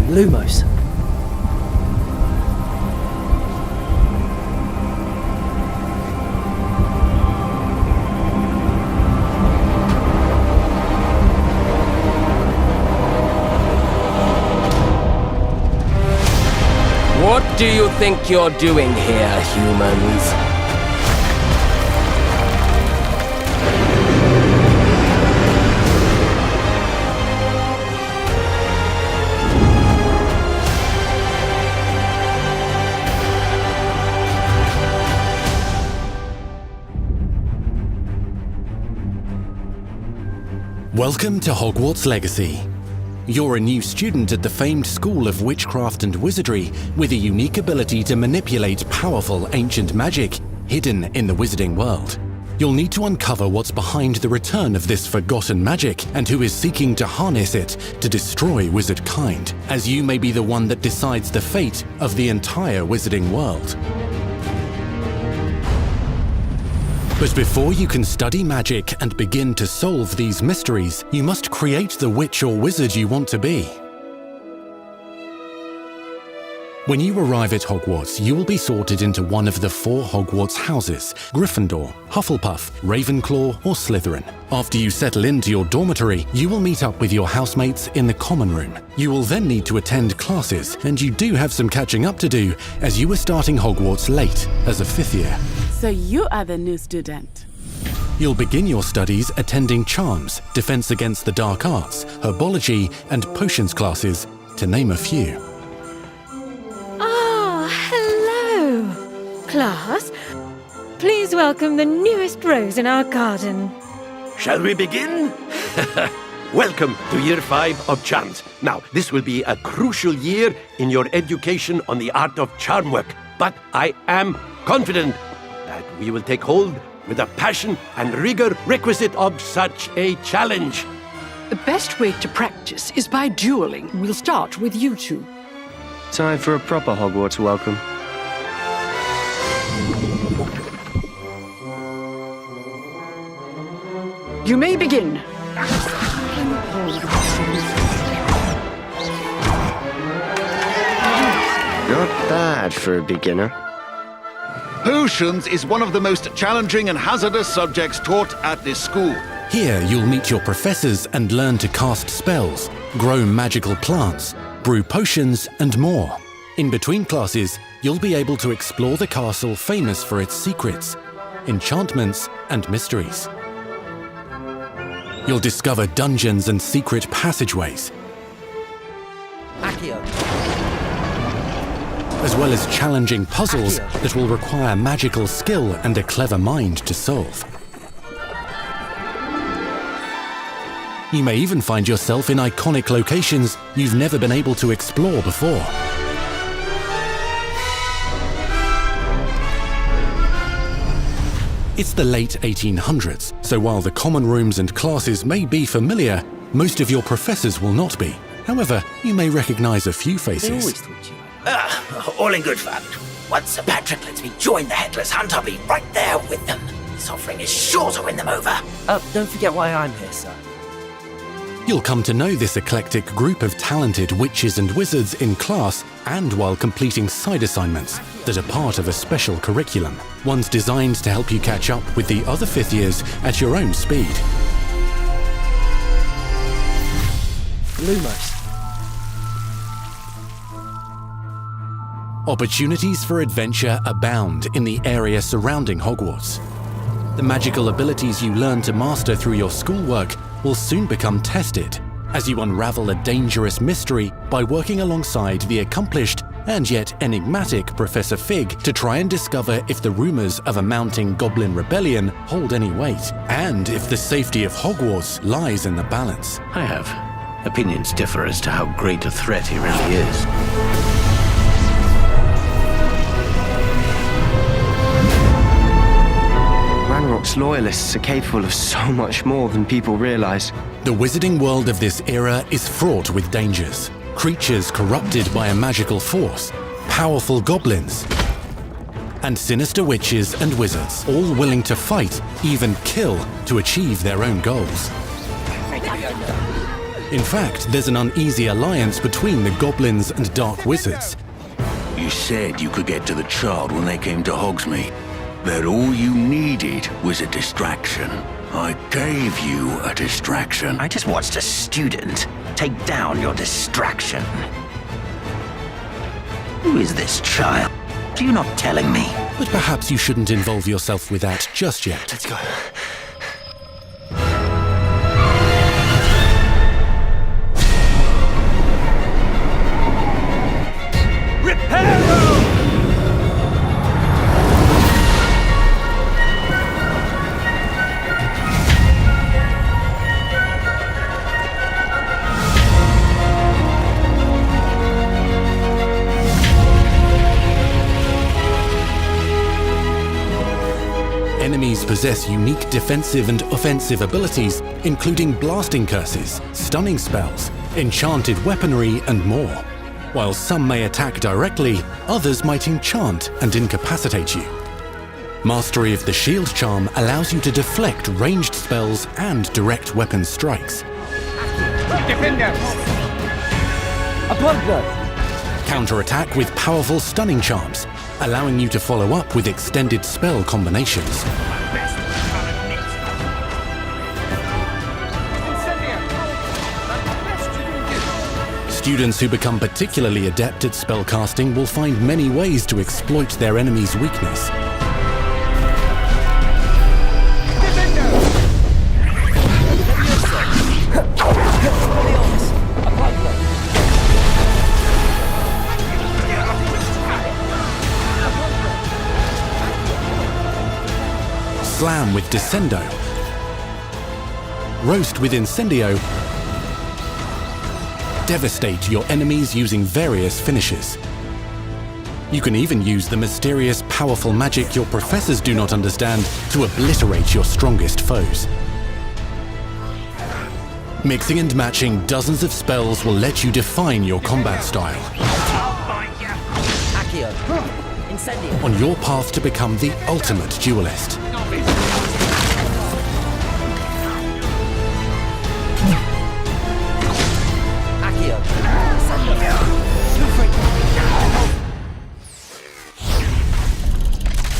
Lumos. What do you think you're doing here, humans? Welcome to Hogwarts Legacy. You're a new student at the famed School of Witchcraft and Wizardry with a unique ability to manipulate powerful ancient magic hidden in the wizarding world. You'll need to uncover what's behind the return of this forgotten magic and who is seeking to harness it to destroy wizard kind, as you may be the one that decides the fate of the entire wizarding world. But before you can study magic and begin to solve these mysteries, you must create the witch or wizard you want to be. When you arrive at Hogwarts, you will be sorted into one of the 4 Hogwarts houses: Gryffindor, Hufflepuff, Ravenclaw, or Slytherin. After you settle into your dormitory, you will meet up with your housemates in the common room. You will then need to attend classes, and you do have some catching up to do, as you were starting Hogwarts late as a 5th year. So you are the new student. You'll begin your studies attending Charms, Defense Against the Dark Arts, Herbology, and Potions classes, to name a few. Hello, class. Please welcome the newest rose in our garden. Shall we begin? Welcome to Year 5 of Charms. Now, this will be a crucial year in your education on the art of charm work, but I am confident that we will take hold with the passion and rigor requisite of such a challenge. The best way to practice is by dueling. We'll start with you two. Time for a proper Hogwarts welcome. You may begin. Not bad for a beginner. Potions is one of the most challenging and hazardous subjects taught at this school. Here you'll meet your professors and learn to cast spells, grow magical plants, brew potions, and more. In between classes, you'll be able to explore the castle famous for its secrets, enchantments, and mysteries. You'll discover dungeons and secret passageways, as well as challenging puzzles that will require magical skill and a clever mind to solve. You may even find yourself in iconic locations you've never been able to explore before. It's the late 1800s, so while the common rooms and classes may be familiar, most of your professors will not be. However, you may recognize a few faces. All in good fun. Once Sir Patrick lets me join the Headless Hunt, I'll be right there with them. This offering is sure to win them over. Don't forget why I'm here, sir. You'll come to know this eclectic group of talented witches and wizards in class and while completing side assignments that are part of a special curriculum, ones designed to help you catch up with the other 5th years at your own speed. Lumos. Opportunities for adventure abound in the area surrounding Hogwarts. The magical abilities you learn to master through your schoolwork will soon become tested as you unravel a dangerous mystery by working alongside the accomplished and yet enigmatic Professor Fig to try and discover if the rumors of a mounting goblin rebellion hold any weight, and if the safety of Hogwarts lies in the balance. I have. Opinions differ as to how great a threat he really is. Hogwarts loyalists are capable of so much more than people realize. The wizarding world of this era is fraught with dangers. Creatures corrupted by a magical force, powerful goblins, and sinister witches and wizards, all willing to fight, even kill, to achieve their own goals. In fact, there's an uneasy alliance between the goblins and dark wizards. You said you could get to the child when they came to Hogsmeade. That all you needed was a distraction. I gave you a distraction. I just watched a student take down your distraction. Who is this child? Are you not telling me? But perhaps you shouldn't involve yourself with that just yet. Let's go. Enemies possess unique defensive and offensive abilities, including blasting curses, stunning spells, enchanted weaponry, and more. While some may attack directly, others might enchant and incapacitate you. Mastery of the shield charm allows you to deflect ranged spells and direct weapon strikes. Defender! Counterattack with powerful stunning charms, allowing you to follow up with extended spell combinations. Students who become particularly adept at spellcasting will find many ways to exploit their enemy's weakness. Slam with Descendo. Roast with Incendio. Devastate your enemies using various finishes. You can even use the mysterious, powerful magic your professors do not understand to obliterate your strongest foes. Mixing and matching dozens of spells will let you define your combat style. On your path to become the ultimate duelist.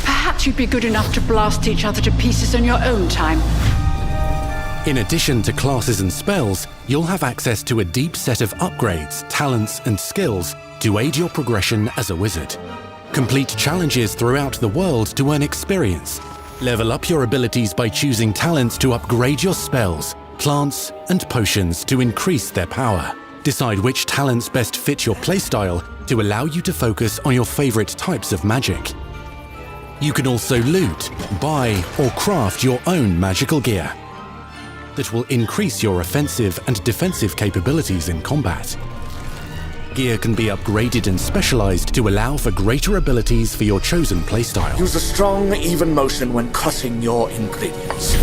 Perhaps you'd be good enough to blast each other to pieces on your own time. In addition to classes and spells, you'll have access to a deep set of upgrades, talents, and skills to aid your progression as a wizard. Complete challenges throughout the world to earn experience. Level up your abilities by choosing talents to upgrade your spells, plants, and potions to increase their power. Decide which talents best fit your playstyle to allow you to focus on your favorite types of magic. You can also loot, buy, or craft your own magical gear that will increase your offensive and defensive capabilities in combat. Gear can be upgraded and specialized to allow for greater abilities for your chosen playstyle. Use a strong, even motion when cutting your ingredients.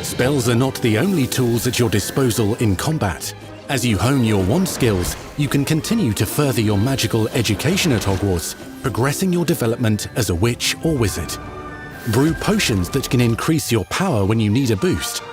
Spells are not the only tools at your disposal in combat. As you hone your wand skills, you can continue to further your magical education at Hogwarts, progressing your development as a witch or wizard. Brew potions that can increase your power when you need a boost.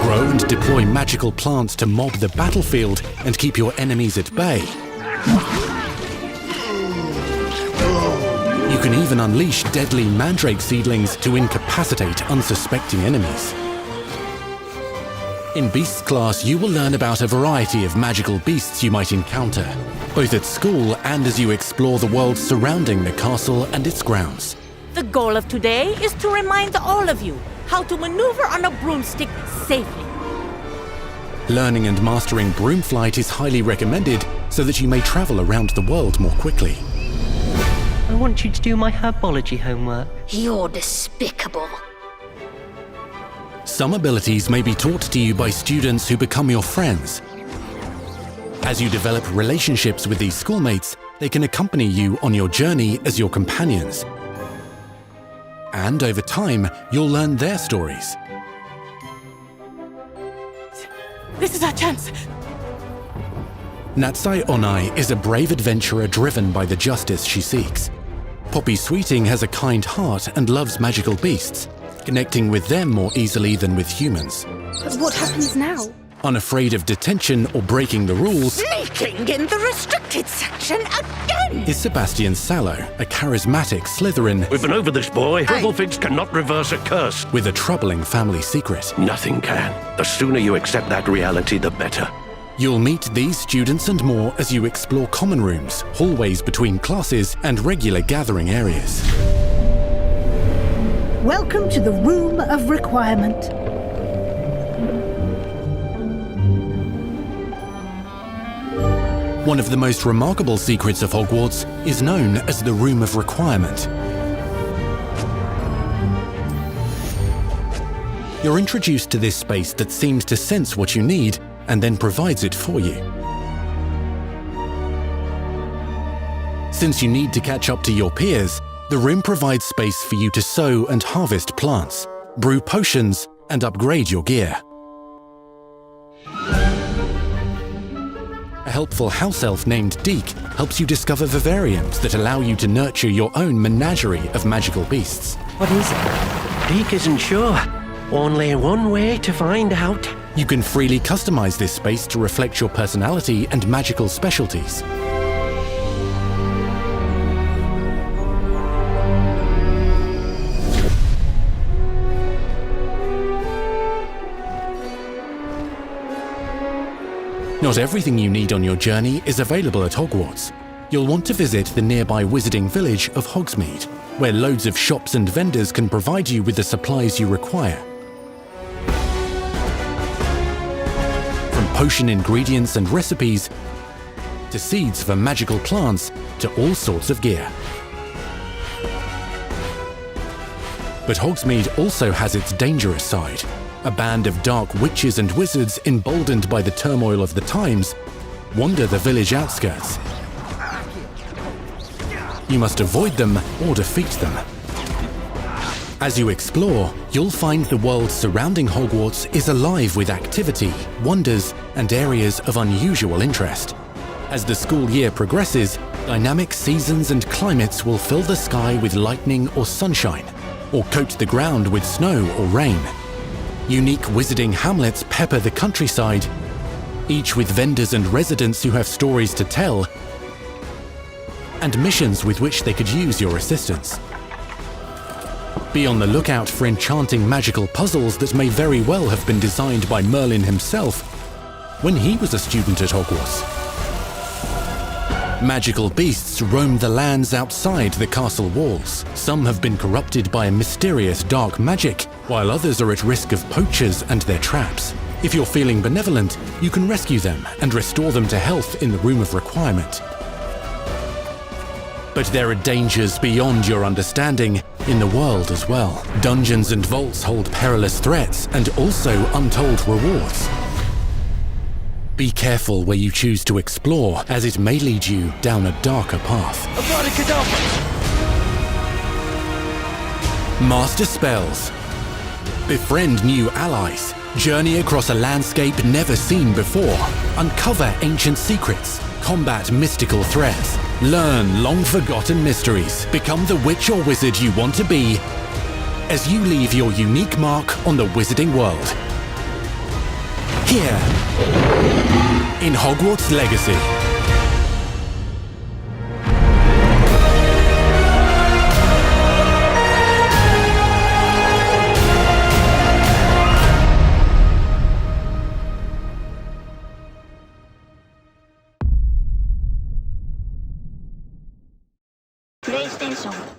Grow and deploy magical plants to mob the battlefield and keep your enemies at bay. You can even unleash deadly mandrake seedlings to incapacitate unsuspecting enemies. In Beasts class, you will learn about a variety of magical beasts you might encounter, both at school and as you explore the world surrounding the castle and its grounds. The goal of today is to remind all of you how to maneuver on a broomstick safely. Learning and mastering broom flight is highly recommended so that you may travel around the world more quickly. I want you to do my herbology homework. You're despicable. Some abilities may be taught to you by students who become your friends. As you develop relationships with these schoolmates, they can accompany you on your journey as your companions. And over time, you'll learn their stories. This is our chance. Natsai Onai is a brave adventurer driven by the justice she seeks. Poppy Sweeting has a kind heart and loves magical beasts, connecting with them more easily than with humans. But what happens now? Unafraid of detention or breaking the rules, Sneaking in the restricted section again! is Sebastian Sallow, a charismatic Slytherin. We've been over this, boy. Figs cannot reverse a curse. With a troubling family secret. Nothing can. The sooner you accept that reality, the better. You'll meet these students and more as you explore common rooms, hallways between classes, and regular gathering areas. Welcome to the Room of Requirement. One of the most remarkable secrets of Hogwarts is known as the Room of Requirement. You're introduced to this space that seems to sense what you need and then provides it for you. Since you need to catch up to your peers, the room provides space for you to sow and harvest plants, brew potions, and upgrade your gear. A helpful house elf named Deke helps you discover vivariums that allow you to nurture your own menagerie of magical beasts. What is it? Deke isn't sure. Only one way to find out. You can freely customize this space to reflect your personality and magical specialties. Not everything you need on your journey is available at Hogwarts. You'll want to visit the nearby wizarding village of Hogsmeade, where loads of shops and vendors can provide you with the supplies you require. From potion ingredients and recipes, to seeds for magical plants, to all sorts of gear. But Hogsmeade also has its dangerous side. A band of dark witches and wizards, emboldened by the turmoil of the times, wander the village outskirts. You must avoid them or defeat them. As you explore, you'll find the world surrounding Hogwarts is alive with activity, wonders, and areas of unusual interest. As the school year progresses, dynamic seasons and climates will fill the sky with lightning or sunshine, or coat the ground with snow or rain. Unique wizarding hamlets pepper the countryside, each with vendors and residents who have stories to tell, and missions with which they could use your assistance. Be on the lookout for enchanting magical puzzles that may very well have been designed by Merlin himself when he was a student at Hogwarts. Magical beasts roam the lands outside the castle walls. Some have been corrupted by a mysterious dark magic, while others are at risk of poachers and their traps. If you're feeling benevolent, you can rescue them and restore them to health in the Room of Requirement. But there are dangers beyond your understanding in the world as well. Dungeons and vaults hold perilous threats and also untold rewards. Be careful where you choose to explore, as it may lead you down a darker path. Master spells. Befriend new allies. Journey across a landscape never seen before. Uncover ancient secrets. Combat mystical threats. Learn long-forgotten mysteries. Become the witch or wizard you want to be as you leave your unique mark on the wizarding world. Here, in Hogwarts Legacy. PlayStation